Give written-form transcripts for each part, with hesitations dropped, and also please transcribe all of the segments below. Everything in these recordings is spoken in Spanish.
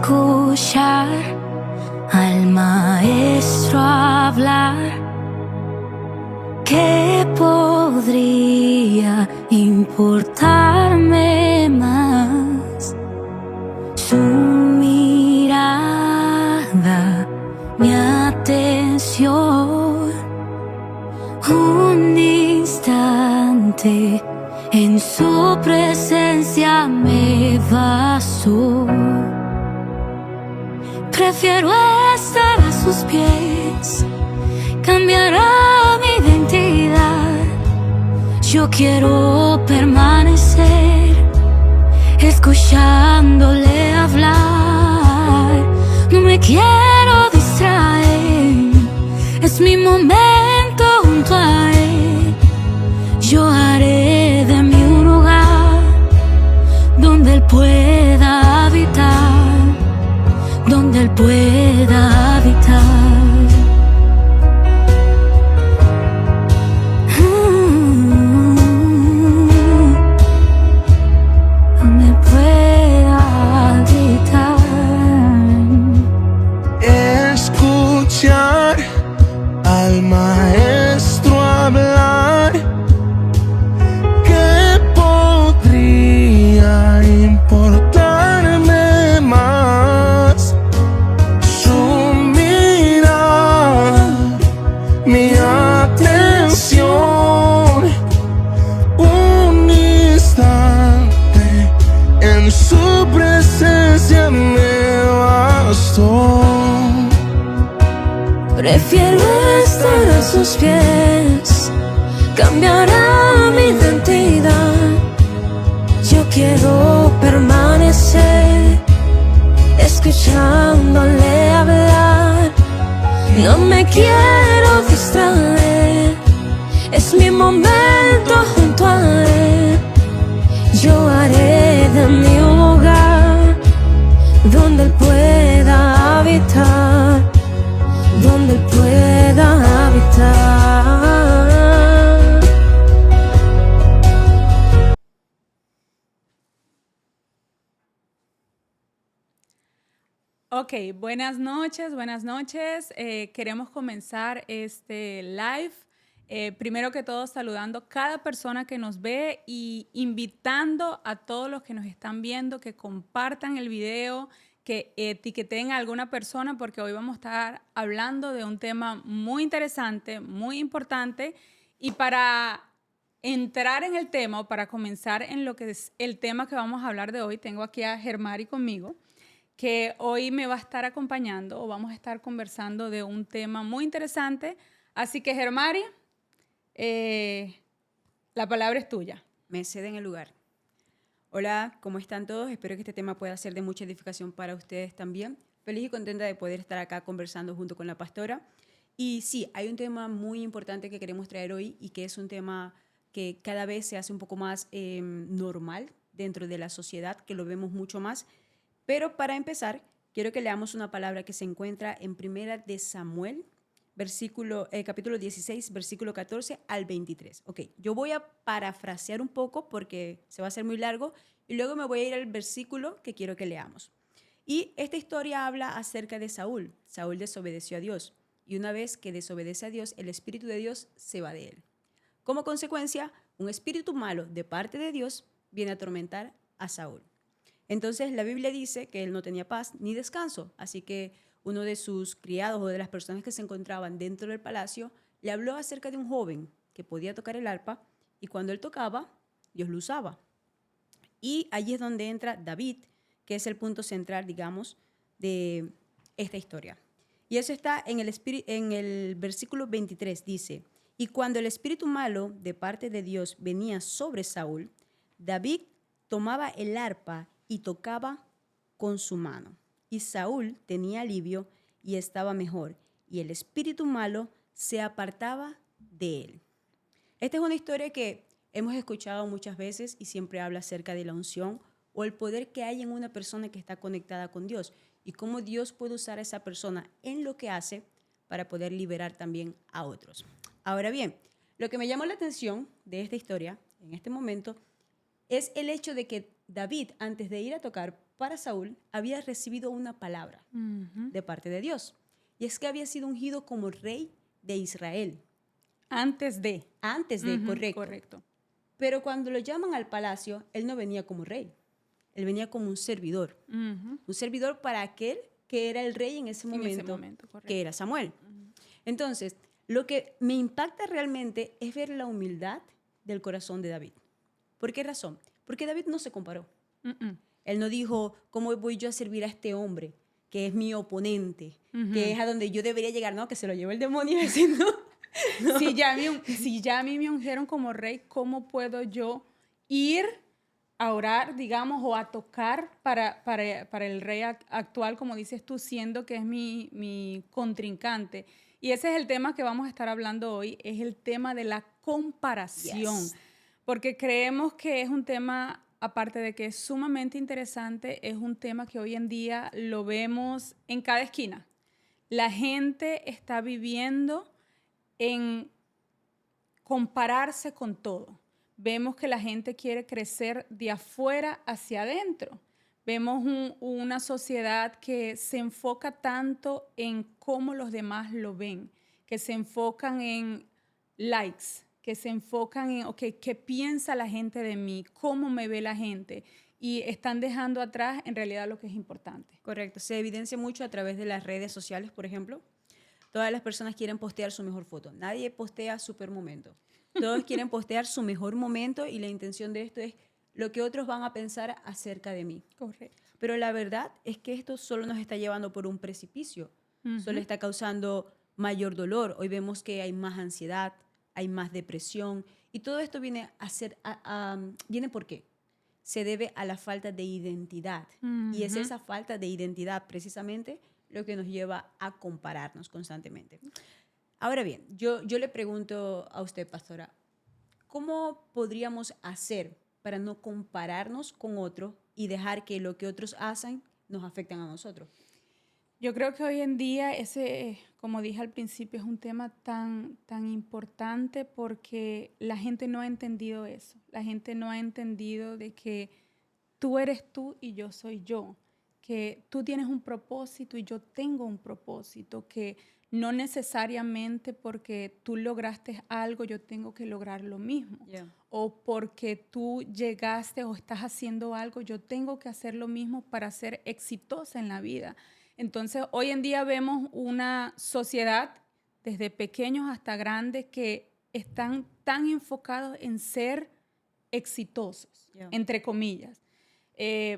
escuchar al maestro hablar. ¿Qué podría importarme más? Su mirada, mi atención, un instante en su presencia me bastó. Prefiero estar a sus pies, cambiará mi identidad. Yo quiero permanecer, escuchándole hablar. No me quiero distraer, es mi momento junto a él. Yo haré de mí un lugar donde él pueda habitar, donde él pueda habitar. Donde él pueda habitar. Escuchar al maestro hablar. ¿Qué podría importarme más? Su mirada, mi atención, un instante en su presencia me bastó. Prefiero estar a sus pies, cambiará mi identidad. Yo quiero permanecer, escuchándole hablar. No me quiero distraer, es mi momento junto a él. Yo haré de mí un lugar donde él pueda habitar, donde él pueda habitar. Ok, buenas noches, buenas noches. Queremos comenzar este live. Primero que todo, saludando a cada persona que nos ve y invitando a todos los que nos están viendo que compartan el video, que etiqueten a alguna persona, porque hoy vamos a estar hablando de un tema muy interesante, muy importante. Y para entrar en el tema, o para comenzar en lo que es el tema que vamos a hablar de hoy, tengo aquí a Germari conmigo, que hoy me va a estar acompañando, o vamos a estar conversando de un tema muy interesante. Así que, Germari, la palabra es tuya. Me ceden el lugar. Hola, ¿cómo están todos? Espero que este tema pueda ser de mucha edificación para ustedes también. Feliz y contenta de poder estar acá conversando junto con la pastora. Y sí, hay un tema muy importante que queremos traer hoy y que es un tema que cada vez se hace un poco más normal dentro de la sociedad, que lo vemos mucho más. Pero para empezar, quiero que leamos una palabra que se encuentra en Primera de Samuel, capítulo 16, versículo 14 al 23. Ok, yo voy a parafrasear un poco porque se va a hacer muy largo y luego me voy a ir al versículo que quiero que leamos. Y esta historia habla acerca de Saúl. Saúl desobedeció a Dios y una vez que desobedece a Dios, el Espíritu de Dios se va de él. Como consecuencia, un espíritu malo de parte de Dios viene a atormentar a Saúl. Entonces la Biblia dice que él no tenía paz ni descanso, así que uno de sus criados o de las personas que se encontraban dentro del palacio le habló acerca de un joven que podía tocar el arpa y cuando él tocaba, Dios lo usaba. Y allí es donde entra David, que es el punto central, digamos, de esta historia. Y eso está en el versículo 23, dice, y cuando el espíritu malo de parte de Dios venía sobre Saúl, David tomaba el arpa y tocaba con su mano. Y Saúl tenía alivio y estaba mejor, y el espíritu malo se apartaba de él. Esta es una historia que hemos escuchado muchas veces y siempre habla acerca de la unción o el poder que hay en una persona que está conectada con Dios y cómo Dios puede usar a esa persona en lo que hace para poder liberar también a otros. Ahora bien, lo que me llamó la atención de esta historia en este momento es el hecho de que David, antes de ir a tocar, para Saúl había recibido una palabra de parte de Dios. Y es que había sido ungido como rey de Israel. Antes de. Antes de, correcto. Correcto. Pero cuando lo llaman al palacio, él no venía como rey. Él venía como un servidor. Un servidor para aquel que era el rey en ese momento, Correcto. que era Samuel. Entonces, lo que me impacta realmente es ver la humildad del corazón de David. ¿Por qué razón? Porque David no se comparó. Él no dijo, ¿cómo voy yo a servir a este hombre que es mi oponente? Que es a donde yo debería llegar, no, que se lo lleve el demonio y decir, no. Si ya a mí me ungieron como rey, ¿cómo puedo yo ir a orar, digamos, o a tocar para el rey actual, como dices tú, siendo que es mi contrincante? Y ese es el tema que vamos a estar hablando hoy, es el tema de la comparación. Yes. Porque creemos que es un tema, aparte de que es sumamente interesante, es un tema que hoy en día lo vemos en cada esquina. La gente está viviendo en compararse con todo. Vemos que la gente quiere crecer de afuera hacia adentro. Vemos una sociedad que se enfoca tanto en cómo los demás lo ven, que se enfocan en likes, que se enfocan en, ok, ¿qué piensa la gente de mí? ¿Cómo me ve la gente? Y están dejando atrás en realidad lo que es importante. Correcto. Se evidencia mucho a través de las redes sociales, por ejemplo. Todas las personas quieren postear su mejor foto. Nadie postea super momento. Todos quieren postear su mejor momento y la intención de esto es lo que otros van a pensar acerca de mí. Correcto. Pero la verdad es que esto solo nos está llevando por un precipicio. Solo está causando mayor dolor. Hoy vemos que hay más ansiedad, hay más depresión. Y todo esto viene ¿viene por qué? Se debe a la falta de identidad. Y es esa falta de identidad precisamente lo que nos lleva a compararnos constantemente. Ahora bien, yo le pregunto a usted, pastora, ¿cómo podríamos hacer para no compararnos con otros y dejar que lo que otros hacen nos afecten a nosotros? Yo creo que hoy en día ese, como dije al principio, es un tema tan importante porque la gente no ha entendido eso. La gente no ha entendido de que tú eres tú y yo soy yo. Que tú tienes un propósito y yo tengo un propósito, que no necesariamente porque tú lograste algo yo tengo que lograr lo mismo. Yeah. O porque tú llegaste o estás haciendo algo, yo tengo que hacer lo mismo para ser exitosa en la vida. Entonces, hoy en día vemos una sociedad, desde pequeños hasta grandes, que están tan enfocados en ser exitosos, Yeah. entre comillas.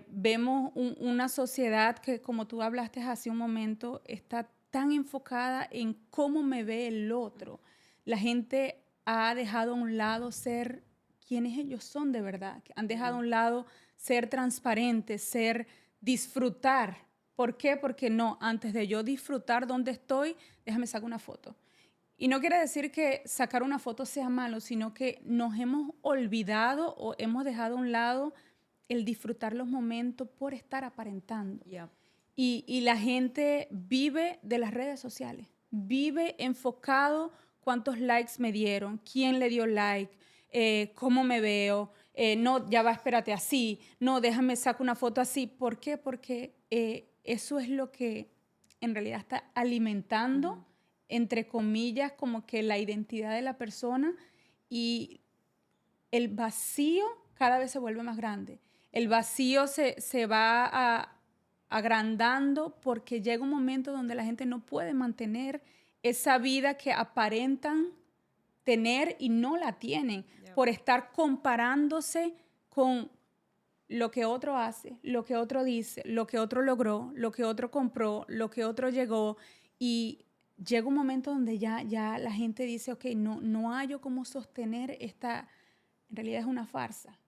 Vemos una sociedad que, como tú hablaste hace un momento, está tan enfocada en cómo me ve el otro. La gente ha dejado a un lado ser quienes ellos son de verdad. Han dejado a un lado ser transparentes, disfrutar. ¿Por qué? Porque no, antes de yo disfrutar donde estoy, déjame sacar una foto. Y no quiere decir que sacar una foto sea malo, sino que nos hemos olvidado o hemos dejado a un lado el disfrutar los momentos por estar aparentando. Yeah. Y la gente vive de las redes sociales, vive enfocado cuántos likes me dieron, quién le dio like, cómo me veo, no, ya va, espérate, así, no, déjame sacar una foto así. ¿Por qué? Porque eso es lo que en realidad está alimentando, entre comillas, como que la identidad de la persona, y el vacío cada vez se vuelve más grande. El vacío se va agrandando porque llega un momento donde la gente no puede mantener esa vida que aparentan tener y no la tienen por estar comparándose con lo que otro hace, lo que otro dice, lo que otro logró, lo que otro compró, lo que otro llegó. Y llega un momento donde ya la gente dice, ok, no hallo cómo sostener esta. En realidad es una farsa.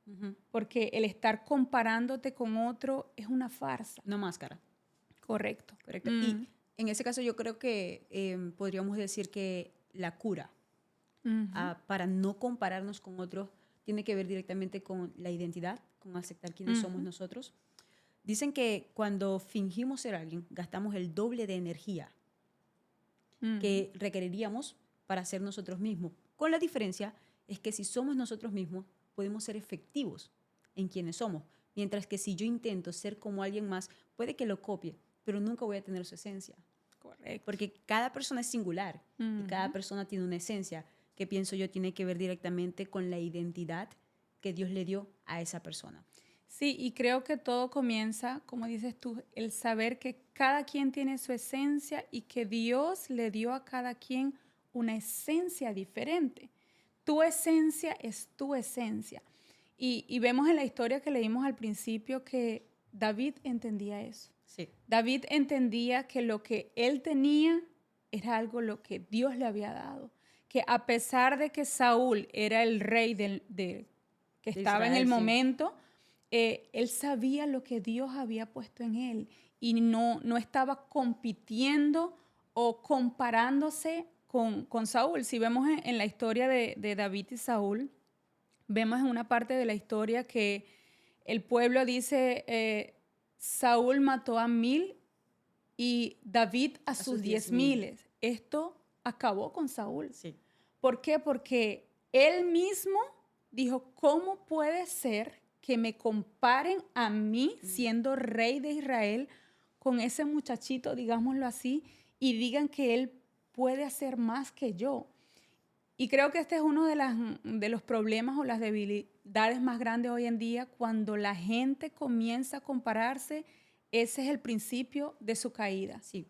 Porque el estar comparándote con otro es una farsa. No máscara. Correcto. Correcto. Y en ese caso yo creo que podríamos decir que la cura para no compararnos con otros tiene que ver directamente con la identidad, con aceptar quiénes somos nosotros. Dicen que cuando fingimos ser alguien, gastamos el doble de energía que requeriríamos para ser nosotros mismos. Con la diferencia es que si somos nosotros mismos, podemos ser efectivos en quienes somos. Mientras que si yo intento ser como alguien más, puede que lo copie, pero nunca voy a tener su esencia. Correcto. Porque cada persona es singular y cada persona tiene una esencia que pienso yo tiene que ver directamente con la identidad que Dios le dio a esa persona. Sí, y creo que todo comienza, como dices tú, el saber que cada quien tiene su esencia y que Dios le dio a cada quien una esencia diferente. Tu esencia es tu esencia. Y vemos en la historia que leímos al principio que David entendía eso. Sí. David entendía que lo que él tenía era algo lo que Dios le había dado. Que a pesar de que Saúl era el rey que estaba en el Israel, sí. momento, él sabía lo que Dios había puesto en él y no estaba compitiendo o comparándose con Saúl. Si vemos en la historia de David y Saúl, vemos en una parte de la historia que el pueblo dice, Saúl mató a 1000 y David a sus 10,000. Esto acabó con Saúl. Sí. ¿Por qué? Porque él mismo dijo, ¿cómo puede ser que me comparen a mí siendo rey de Israel con ese muchachito, digámoslo así, y digan que él puede hacer más que yo? Y creo que este es uno de los problemas o las debilidades más grandes hoy en día, cuando la gente comienza a compararse, ese es el principio de su caída. Sí,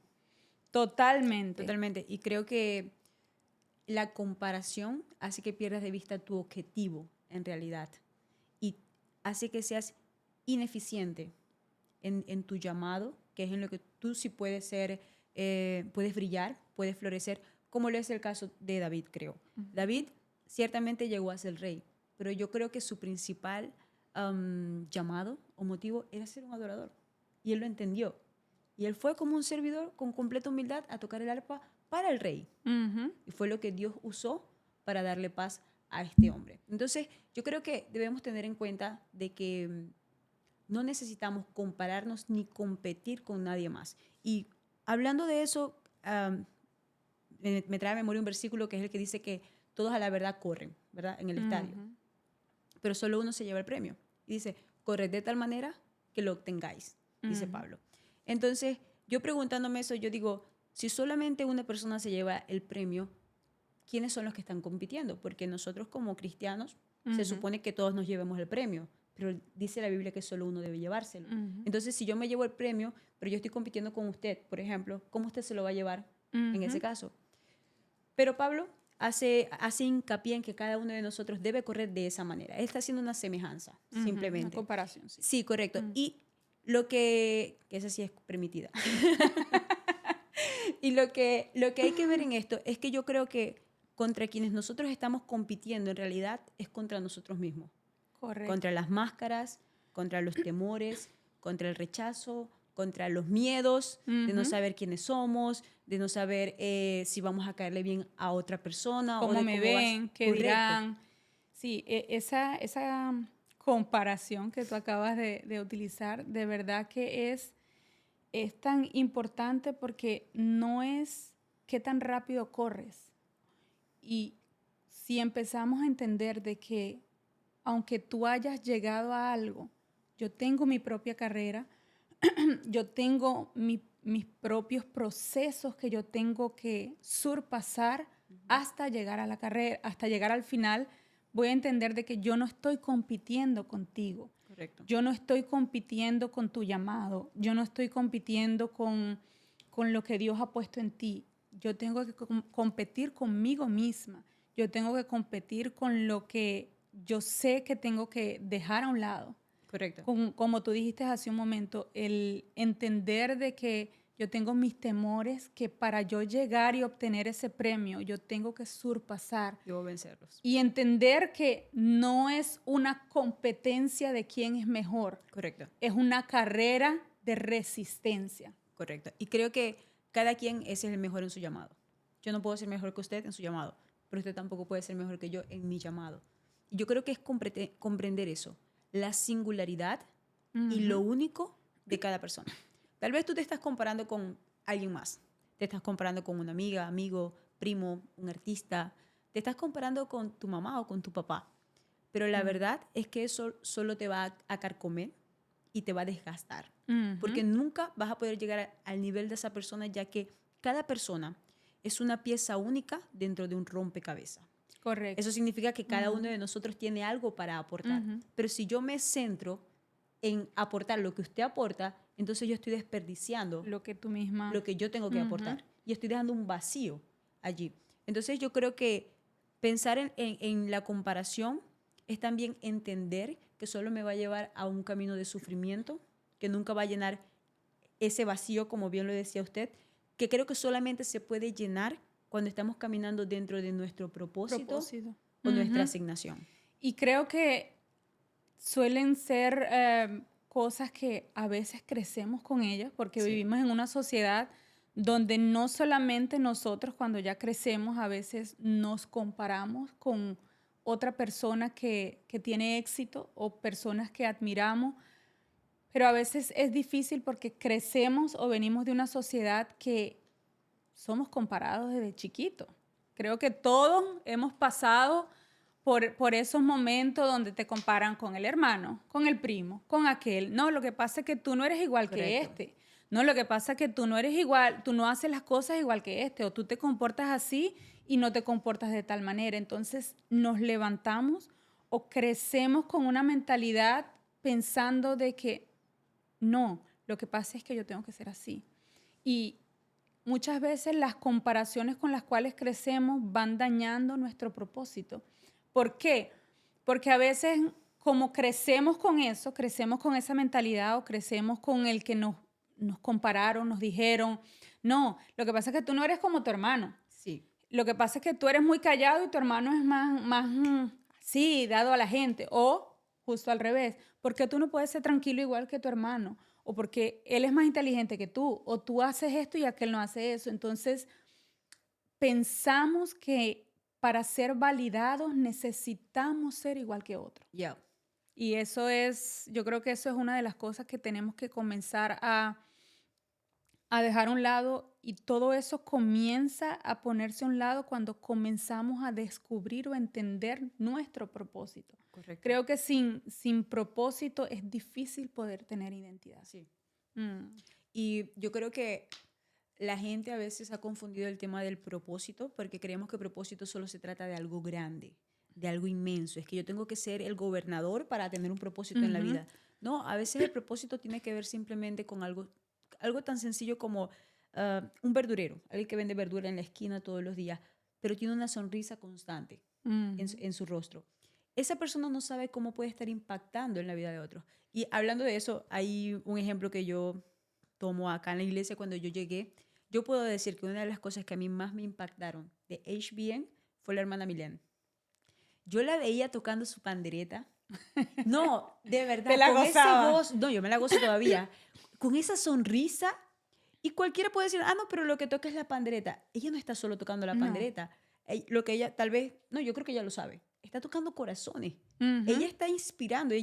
Totalmente. totalmente. Y creo que la comparación hace que pierdas de vista tu objetivo en realidad y hace que seas ineficiente en tu llamado, que es en lo que tú sí puedes ser, puedes brillar, puedes florecer, como lo es el caso de David, creo. David ciertamente llegó a ser rey, pero yo creo que su principal llamado o motivo era ser un adorador. Y él lo entendió. Y él fue como un servidor con completa humildad a tocar el arpa para el rey. Y fue lo que Dios usó para darle paz a este hombre. Entonces, yo creo que debemos tener en cuenta de que no necesitamos compararnos ni competir con nadie más. Y hablando de eso, me trae a memoria un versículo que es el que dice que todos a la verdad corren, ¿verdad? En el estadio. Pero solo uno se lleva el premio. Y dice, corred de tal manera que lo obtengáis, dice Pablo. Entonces, yo preguntándome eso, yo digo, si solamente una persona se lleva el premio, ¿quiénes son los que están compitiendo? Porque nosotros como cristianos se supone que todos nos llevemos el premio, pero dice la Biblia que solo uno debe llevárselo. Entonces, si yo me llevo el premio, pero yo estoy compitiendo con usted, por ejemplo, ¿cómo usted se lo va a llevar en ese caso? Pero Pablo hace hincapié en que cada uno de nosotros debe correr de esa manera. Él está haciendo una semejanza, simplemente. Una comparación, sí. Sí, correcto. Y lo que esa sí es permitida. Y lo que hay que ver en esto es que yo creo que contra quienes nosotros estamos compitiendo en realidad es contra nosotros mismos. Correcto. Contra las máscaras, contra los temores, contra el rechazo, contra los miedos de no saber quiénes somos, de no saber si vamos a caerle bien a otra persona. Cómo me ven, qué dirán. Sí, esa comparación que tú acabas de utilizar, de verdad que es tan importante porque no es qué tan rápido corres. Y si empezamos a entender de que aunque tú hayas llegado a algo, yo tengo mi propia carrera, yo tengo mis propios procesos que yo tengo que surpasar hasta llegar a la carrera, hasta llegar al final, voy a entender de que yo no estoy compitiendo contigo. Correcto. Yo no estoy compitiendo con tu llamado. Yo no estoy compitiendo con lo que Dios ha puesto en ti. Yo tengo que competir conmigo misma. Yo tengo que competir con lo que yo sé que tengo que dejar a un lado. Correcto. Como tú dijiste hace un momento, el entender de que yo tengo mis temores, que para yo llegar y obtener ese premio, yo tengo que surpasar. Debo vencerlos. Y entender que no es una competencia de quién es mejor. Correcto. Es una carrera de resistencia. Correcto. Y creo que cada quien es el mejor en su llamado. Yo no puedo ser mejor que usted en su llamado, pero usted tampoco puede ser mejor que yo en mi llamado. Y yo creo que es comprender eso, la singularidad y lo único de cada persona. Tal vez tú te estás comparando con alguien más. Te estás comparando con una amiga, amigo, primo, un artista. Te estás comparando con tu mamá o con tu papá. Pero la verdad es que eso solo te va a carcomer, y te va a desgastar. Ujú. Porque nunca vas a poder llegar al nivel de esa persona, ya que cada persona es una pieza única dentro de un rompecabezas. Correcto. Eso significa que cada uno de nosotros tiene algo para aportar. Ujú. Pero si yo me centro en aportar lo que usted aporta, entonces yo estoy desperdiciando Lo que tú misma... lo que yo tengo que Ujú. aportar. Y estoy dejando un vacío allí. Entonces yo creo que pensar en la comparación es también entender que solo me va a llevar a un camino de sufrimiento, que nunca va a llenar ese vacío, como bien lo decía usted, que creo que solamente se puede llenar cuando estamos caminando dentro de nuestro propósito o nuestra Ujú. asignación. Y creo que suelen ser cosas que a veces crecemos con ellas porque Sí. vivimos en una sociedad donde no solamente nosotros cuando ya crecemos a veces nos comparamos con otra persona que tiene éxito o personas que admiramos, pero a veces es difícil porque crecemos o venimos de una sociedad que somos comparados desde chiquito. Creo que todos hemos pasado por esos momentos donde te comparan con el hermano, con el primo, con aquel. No, lo que pasa es que tú no eres igual que Correcto. este. No, lo que pasa es que tú no eres igual, tú no haces las cosas igual que este, o tú te comportas así y no te comportas de tal manera. Entonces nos levantamos o crecemos con una mentalidad pensando de que no, lo que pasa es que yo tengo que ser así. Y muchas veces las comparaciones con las cuales crecemos van dañando nuestro propósito. ¿Por qué? Porque a veces como crecemos con eso, crecemos con esa mentalidad o crecemos con el que nos compararon, nos dijeron, no, lo que pasa es que tú no eres como tu hermano. Sí. Lo que pasa es que tú eres muy callado y tu hermano es más sí, dado a la gente. O justo al revés, porque tú no puedes ser tranquilo igual que tu hermano. O porque él es más inteligente que tú. O tú haces esto y aquel no hace eso. Entonces, pensamos que para ser validados necesitamos ser igual que otro. Ya. Y eso es, yo creo que eso es una de las cosas que tenemos que comenzar a dejar a un lado, y todo eso comienza a ponerse a un lado cuando comenzamos a descubrir o entender nuestro propósito. Correcto. Creo que sin propósito es difícil poder tener identidad. Sí. Mm. Y yo creo que la gente a veces ha confundido el tema del propósito porque creemos que propósito solo se trata de algo grande, de algo inmenso. Es que yo tengo que ser el gobernador para tener un propósito en la Ujú. vida. No, a veces el propósito tiene que ver simplemente con algo tan sencillo como un verdurero, alguien que vende verdura en la esquina todos los días, pero tiene una sonrisa constante Ujú. en su rostro. Esa persona no sabe cómo puede estar impactando en la vida de otros. Y hablando de eso, hay un ejemplo que yo tomo acá en la iglesia cuando yo llegué. Yo puedo decir que una de las cosas que a mí más me impactaron de HBN fue la hermana Milén. Yo la veía tocando su pandereta. No, de verdad, Te la con ese gozaba. gozo, no, yo me la gozo todavía, con esa sonrisa, y cualquiera puede decir, ah, no, pero lo que toca es la pandereta. Ella no está solo tocando la No. pandereta. Lo que ella, tal vez, no, yo creo que ella lo sabe, está tocando corazones. Ujú. Ella está inspirando.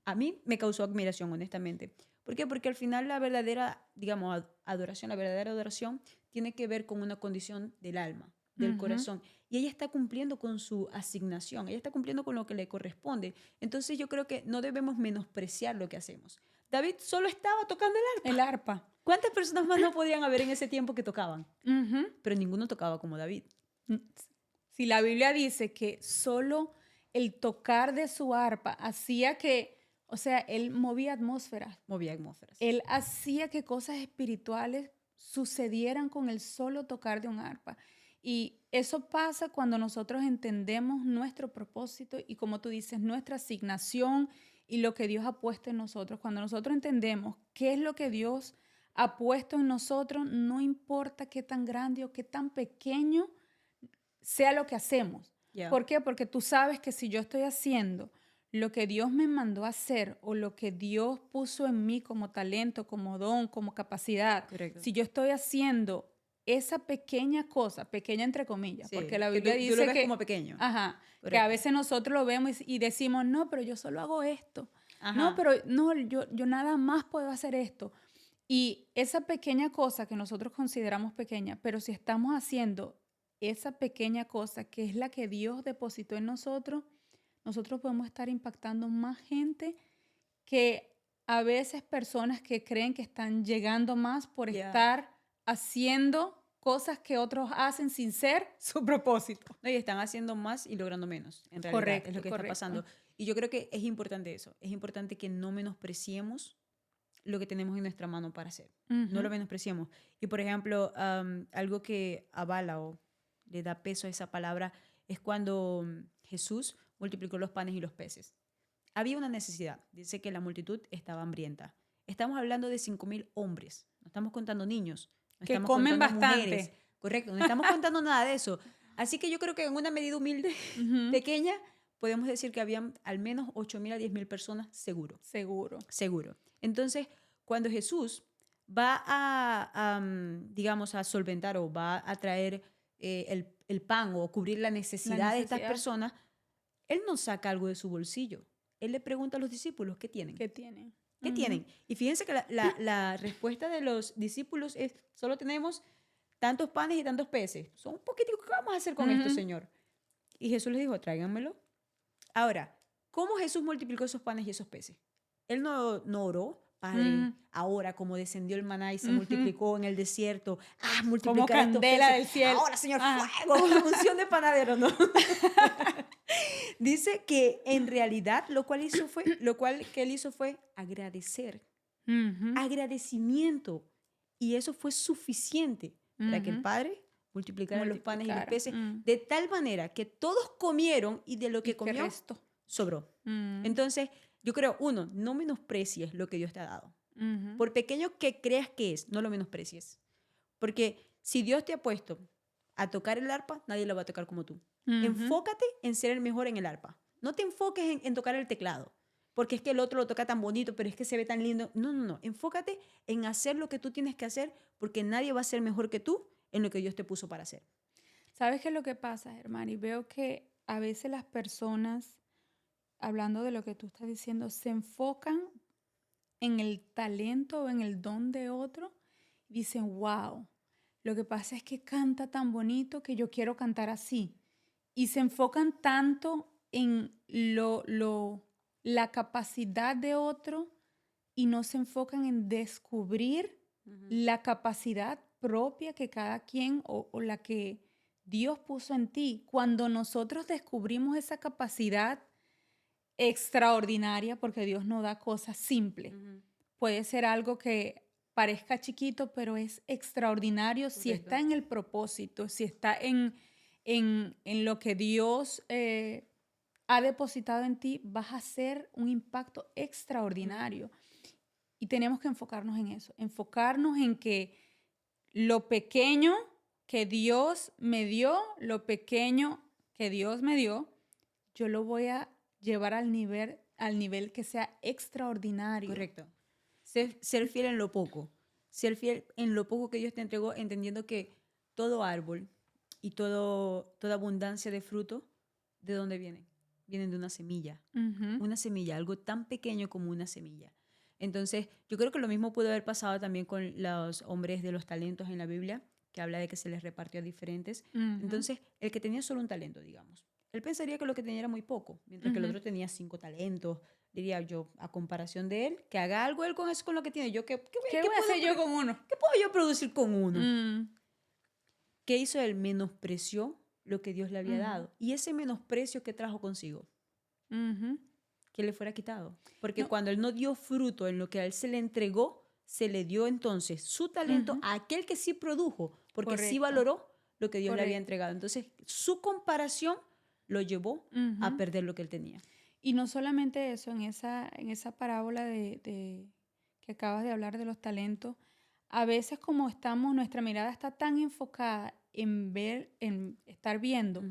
A mí me causó admiración, honestamente. ¿Por qué? Porque al final la verdadera, digamos, adoración, la verdadera adoración tiene que ver con una condición del alma, del Ujú. corazón. Y ella está cumpliendo con su asignación, ella está cumpliendo con lo que le corresponde. Entonces yo creo que no debemos menospreciar lo que hacemos. David solo estaba tocando el arpa. El arpa. ¿Cuántas personas más no podían haber en ese tiempo que tocaban? Ujú. Pero ninguno tocaba como David. Si la Biblia dice que solo el tocar de su arpa hacía que, o sea, él movía atmósferas, Movía atmósferas. él hacía que cosas espirituales sucedieran con el solo tocar de un arpa. Y eso pasa cuando nosotros entendemos nuestro propósito y, como tú dices, nuestra asignación y lo que Dios ha puesto en nosotros. Cuando nosotros entendemos qué es lo que Dios ha puesto en nosotros, no importa qué tan grande o qué tan pequeño sea lo que hacemos. Ya. ¿Por qué? Porque tú sabes que si yo estoy haciendo lo que Dios me mandó a hacer o lo que Dios puso en mí como talento, como don, como capacidad, Correcto. si yo estoy haciendo esa pequeña cosa, pequeña entre comillas, Sí, porque la que Biblia tú dice lo ves que, como pequeño. ajá, que Correcto. a veces nosotros lo vemos y decimos, no, pero yo solo hago esto. Ajá. No, pero no, yo nada más puedo hacer esto. Y esa pequeña cosa que nosotros consideramos pequeña, pero si estamos haciendo esa pequeña cosa que es la que Dios depositó en nosotros, nosotros podemos estar impactando más gente que a veces personas que creen que están llegando más por Yeah. estar haciendo cosas que otros hacen sin ser su propósito. No, y están haciendo más y logrando menos, en realidad, Correcto, es lo que correcto. está pasando. Y yo creo que es importante eso. Es importante que no menospreciemos lo que tenemos en nuestra mano para hacer. No lo menospreciemos. Y, por ejemplo, algo que avala o le da peso a esa palabra es cuando Jesús multiplicó los panes y los peces. Había una necesidad. Dice que la multitud estaba hambrienta. Estamos hablando de 5.000 hombres. No estamos contando niños. No Que estamos comen contando bastante. mujeres. Correcto. No estamos contando nada de eso. Así que yo creo que en una medida humilde, pequeña, podemos decir que habían al menos 8.000 a 10.000 personas seguro. Seguro. Seguro. Entonces, cuando Jesús va digamos, a solventar o va a traer el pan o cubrir la necesidad de estas necesidad. personas, Él no saca algo de su bolsillo. Él le pregunta a los discípulos, ¿qué tienen? ¿Qué tienen? ¿Qué tienen? Y fíjense que la respuesta de los discípulos es, solo tenemos tantos panes y tantos peces. Son un poquitico, ¿qué vamos a hacer con esto, Señor? Y Jesús les dijo, tráiganmelo. Ahora, ¿cómo Jesús multiplicó esos panes y esos peces? Él no oró, Padre, ahora como descendió el maná y se multiplicó en el desierto, multiplicar Como estos candela peces. del cielo. Ahora, Señor, fuego, la unción de panadero, ¿no? Dice que en realidad lo cual que él hizo fue agradecer, agradecimiento, y eso fue suficiente para que el Padre multiplicara los panes y los peces de tal manera que todos comieron y de lo que ¿Y qué comió resto? sobró. Entonces, yo creo, uno, no menosprecies lo que Dios te ha dado. Por pequeño que creas que es, no lo menosprecies. Porque si Dios te ha puesto a tocar el arpa, nadie lo va a tocar como tú. Enfócate en ser el mejor en el arpa. No te enfoques en tocar el teclado, porque es que el otro lo toca tan bonito, pero es que se ve tan lindo. No, no, no. Enfócate en hacer lo que tú tienes que hacer, porque nadie va a ser mejor que tú en lo que Dios te puso para hacer. ¿Sabes qué es lo que pasa, hermano? Y veo que a veces las personas, hablando de lo que tú estás diciendo, se enfocan en el talento o en el don de otro y dicen, wow, lo que pasa es que canta tan bonito que yo quiero cantar así. Y se enfocan tanto en la capacidad de otro y no se enfocan en descubrir la capacidad propia que cada quien o la que Dios puso en ti. Cuando nosotros descubrimos esa capacidad extraordinaria, porque Dios no da cosas simples, puede ser algo que parezca chiquito, pero es extraordinario. Correcto. Si está en el propósito, si está en lo que Dios ha depositado en ti, vas a hacer un impacto extraordinario. Y tenemos que enfocarnos en eso, enfocarnos en que lo pequeño que Dios me dio, yo lo voy a llevar al nivel que sea extraordinario. Correcto. Ser fiel en lo poco. Ser fiel en lo poco que Dios te entregó, entendiendo que todo árbol y toda abundancia de fruto, ¿de dónde vienen? Vienen de una semilla. Una semilla, algo tan pequeño como una semilla. Entonces, yo creo que lo mismo pudo haber pasado también con los hombres de los talentos en la Biblia, que habla de que se les repartió a diferentes. Entonces, el que tenía solo un talento, digamos, él pensaría que lo que tenía era muy poco, mientras que el otro tenía 5 talentos. Diría yo, a comparación de él, que haga algo él con eso, con lo que tiene. Yo, ¿qué voy a hacer yo con uno? ¿Qué puedo yo producir con uno? ¿Qué hizo él? Menospreció lo que Dios le había dado. Y ese menosprecio que trajo consigo, que le fuera quitado. Porque cuando él no dio fruto en lo que a él se le entregó, se le dio entonces su talento a aquel que sí produjo, porque sí valoró lo que Dios le había entregado. Entonces, su comparación lo llevó a perder lo que él tenía. Y no solamente eso, en esa parábola que acabas de hablar de los talentos, a veces como nuestra mirada está tan enfocada en estar viendo,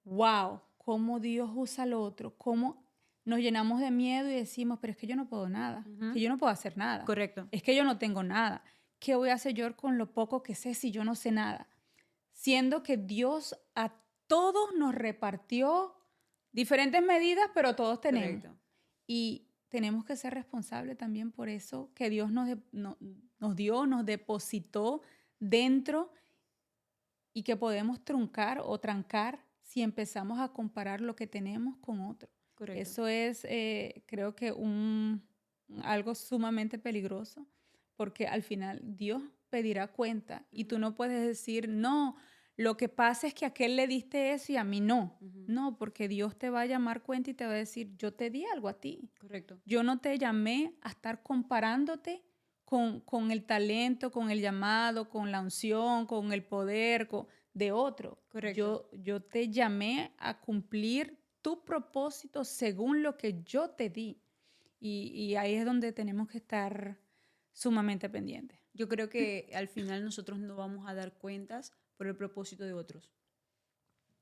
wow, cómo Dios usa lo otro, cómo nos llenamos de miedo y decimos, pero es que yo no puedo nada, que yo no puedo hacer nada. Correcto. Es que yo no tengo nada. ¿Qué voy a hacer yo con lo poco que sé si yo no sé nada? Siendo que Dios a todos nos repartió diferentes medidas, pero todos tenemos. Correcto. Y tenemos que ser responsables también por eso que Dios nos dio, nos depositó dentro y que podemos truncar o trancar si empezamos a comparar lo que tenemos con otro. Correcto. Eso es, creo que un algo sumamente peligroso, porque al final Dios pedirá cuenta y tú no puedes decir, no, lo que pasa es que a aquel le diste eso y a mí no. No, porque Dios te va a llamar cuenta y te va a decir, yo te di algo a ti. Correcto. Yo no te llamé a estar comparándote con el talento, con el llamado, con la unción, con el poder de otro. Correcto. Yo te llamé a cumplir tu propósito según lo que yo te di. Y ahí es donde tenemos que estar sumamente pendientes. Yo creo que al final nosotros no vamos a dar cuentas por el propósito de otros.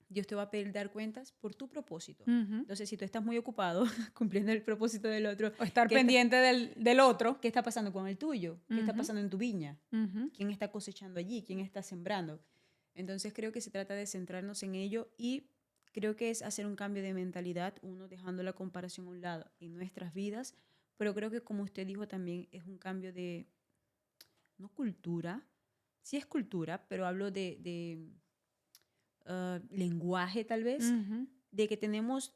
Dios te va a pedir dar cuentas por tu propósito. Ujú. Entonces, si tú estás muy ocupado cumpliendo el propósito del otro, O estar ¿qué está- pendiente del otro. ¿qué está pasando con el tuyo? ¿Qué está Ujú. pasando en tu viña? Ujú. ¿Quién está cosechando allí? ¿Quién está sembrando? Entonces, creo que se trata de centrarnos en ello y creo que es hacer un cambio de mentalidad, uno dejando la comparación a un lado en nuestras vidas, pero creo que como usted dijo también es un cambio de, no cultura, sí es cultura, pero hablo de lenguaje tal vez, Ujú. de que tenemos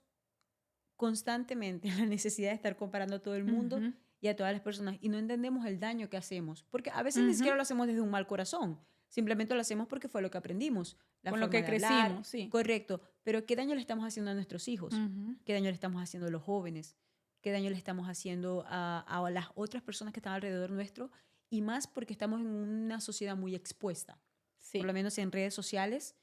constantemente la necesidad de estar comparando a todo el mundo Ujú. y a todas las personas y no entendemos el daño que hacemos, porque a veces ni Ujú. siquiera lo hacemos desde un mal corazón, simplemente lo hacemos porque fue lo que aprendimos, la Con lo forma que de hablar, crecimos, sí. correcto, pero ¿qué daño le estamos haciendo a nuestros hijos? Ujú. ¿Qué daño le estamos haciendo a los jóvenes? ¿Qué daño le estamos haciendo a las otras personas que están alrededor nuestro? Y más porque estamos en una sociedad muy expuesta, Sí. por lo menos en redes sociales,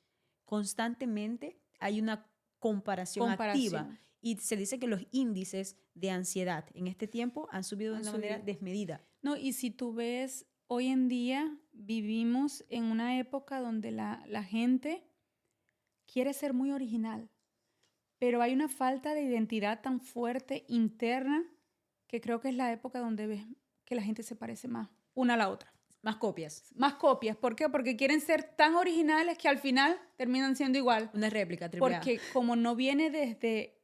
constantemente hay una comparación activa Comparación. y se dice que los índices de ansiedad en este tiempo han subido de Han una manera subido. desmedida. No, y si tú ves, hoy en día vivimos en una época donde la gente quiere ser muy original, pero hay una falta de identidad tan fuerte interna que creo que es la época donde ves que la gente se parece más una a la otra. Más copias, Más copias. ¿Por qué? Porque quieren ser tan originales que al final terminan siendo igual. una réplica, triple A. Porque como no viene desde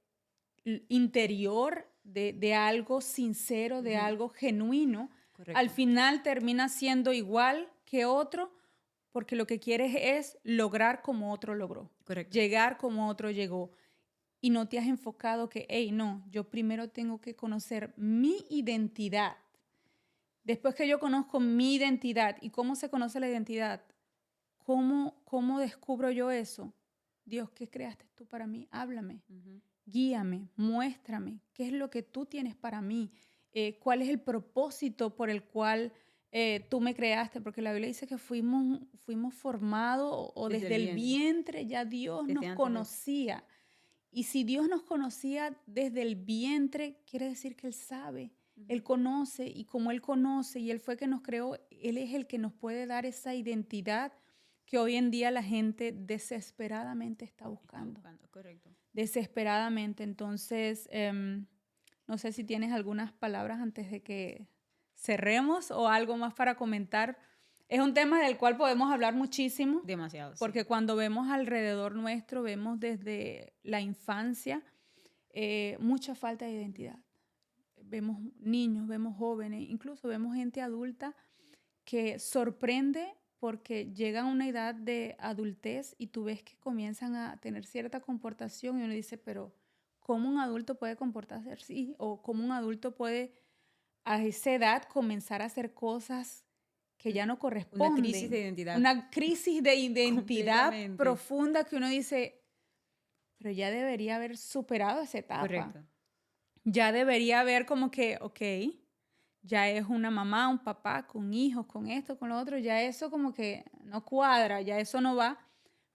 el interior de algo sincero, de Ujú. algo genuino, Correcto. al final termina siendo igual que otro porque lo que quieres es lograr como otro logró, Correcto. llegar como otro llegó. Y no te has enfocado que, hey, no, yo primero tengo que conocer mi identidad. Después que yo conozco mi identidad, ¿y cómo se conoce la identidad? ¿Cómo descubro yo eso? Dios, ¿qué creaste tú para mí? Háblame, Ujú. guíame, muéstrame, ¿qué es lo que tú tienes para mí? ¿Cuál es el propósito por el cual tú me creaste? Porque la Biblia dice que fuimos formados o Desde desde el el vientre ya Dios Desde nos antes de- conocía. Y si Dios nos conocía desde el vientre, quiere decir que Él sabe, Él conoce, y como Él conoce y Él fue que nos creó, Él es el que nos puede dar esa identidad que hoy en día la gente desesperadamente está buscando. Correcto. Desesperadamente. Entonces, no sé si tienes algunas palabras antes de que cerremos o algo más para comentar. Es un tema del cual podemos hablar muchísimo. Demasiado. Sí. Porque cuando vemos alrededor nuestro, vemos desde la infancia mucha falta de identidad. Vemos niños, vemos jóvenes, incluso vemos gente adulta que sorprende porque llegan a una edad de adultez y tú ves que comienzan a tener cierta comportación y uno dice, pero ¿cómo un adulto puede comportarse así? O ¿cómo un adulto puede a esa edad comenzar a hacer cosas que ya no corresponden? Una crisis de identidad. Una crisis de identidad Completamente. profunda que uno dice, pero ya debería haber superado esa etapa. Correcto. Ya debería haber como que, ok, ya es una mamá, un papá con hijos, con esto, con lo otro, ya eso como que no cuadra, ya eso no va.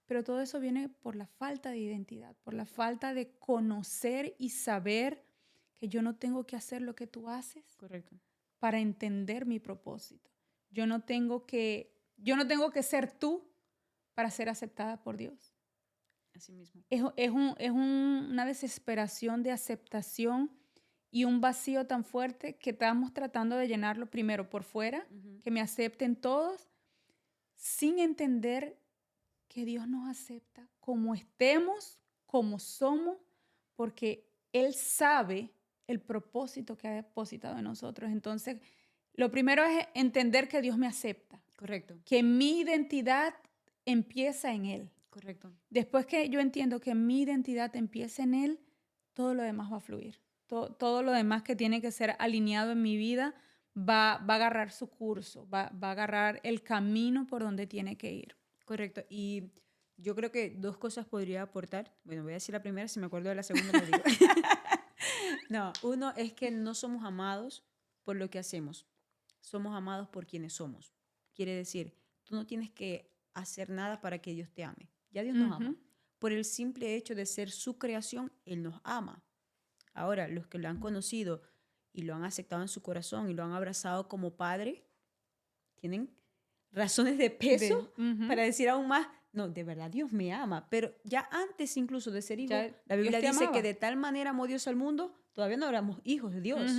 Pero todo eso viene por la falta de identidad, por la falta de conocer y saber que yo no tengo que hacer lo que tú haces Correcto. para entender mi propósito. Yo no tengo que ser tú para ser aceptada por Dios. Así mismo. Es una desesperación de aceptación y un vacío tan fuerte que estamos tratando de llenarlo primero por fuera, que me acepten todos, sin entender que Dios nos acepta como estemos, como somos, porque Él sabe el propósito que ha depositado en nosotros. Entonces, lo primero es entender que Dios me acepta, Correcto. que mi identidad empieza en Él. Correcto. Después que yo entiendo que mi identidad empieza en Él, todo lo demás va a fluir. todo lo demás que tiene que ser alineado en mi vida va a agarrar su curso, va a agarrar el camino por donde tiene que ir. Correcto. Y yo creo que dos cosas podría aportar. Bueno, voy a decir la primera, si me acuerdo de la segunda, lo digo. No, uno es que no somos amados por lo que hacemos. Somos amados por quienes somos. Quiere decir, tú no tienes que hacer nada para que Dios te ame. Ya Dios nos ama. Por el simple hecho de ser su creación, Él nos ama. Ahora, los que lo han conocido y lo han aceptado en su corazón y lo han abrazado como padre, tienen razones de peso para decir aún más, no, de verdad Dios me ama. Pero ya antes incluso de ser hijo, Ya la Biblia Dios te dice amaba. que de tal manera amó Dios al mundo, todavía no éramos hijos de Dios,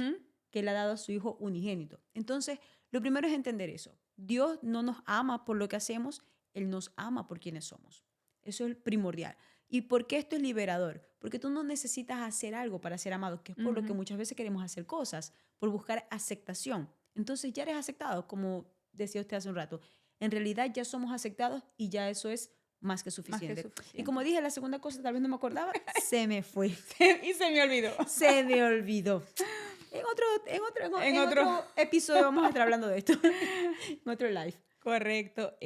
que Él ha dado a su Hijo unigénito. Entonces, lo primero es entender eso. Dios no nos ama por lo que hacemos, Él nos ama por quienes somos. Eso es primordial. ¿Y por qué esto es liberador? Porque tú no necesitas hacer algo para ser amado, que es por lo que muchas veces queremos hacer cosas, por buscar aceptación. Entonces ya eres aceptado, como decía usted hace un rato. En realidad ya somos aceptados y ya eso es más que suficiente. suficiente. Y como dije, la segunda cosa, tal vez no me acordaba, se me fue. Y se me olvidó. Se me olvidó. En otro episodio vamos a estar hablando de esto. En otro live. Correcto.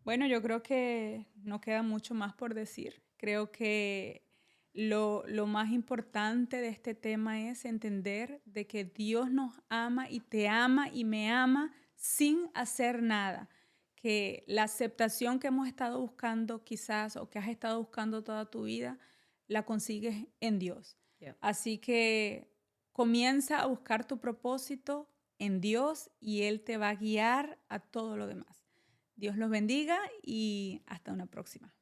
Bueno, yo creo que no queda mucho más por decir. Creo que lo más importante de este tema es entender de que Dios nos ama y me ama sin hacer nada. Que la aceptación que hemos estado buscando quizás o que has estado buscando toda tu vida, la consigues en Dios. Yeah. Así que comienza a buscar tu propósito en Dios y Él te va a guiar a todo lo demás. Dios los bendiga y hasta una próxima.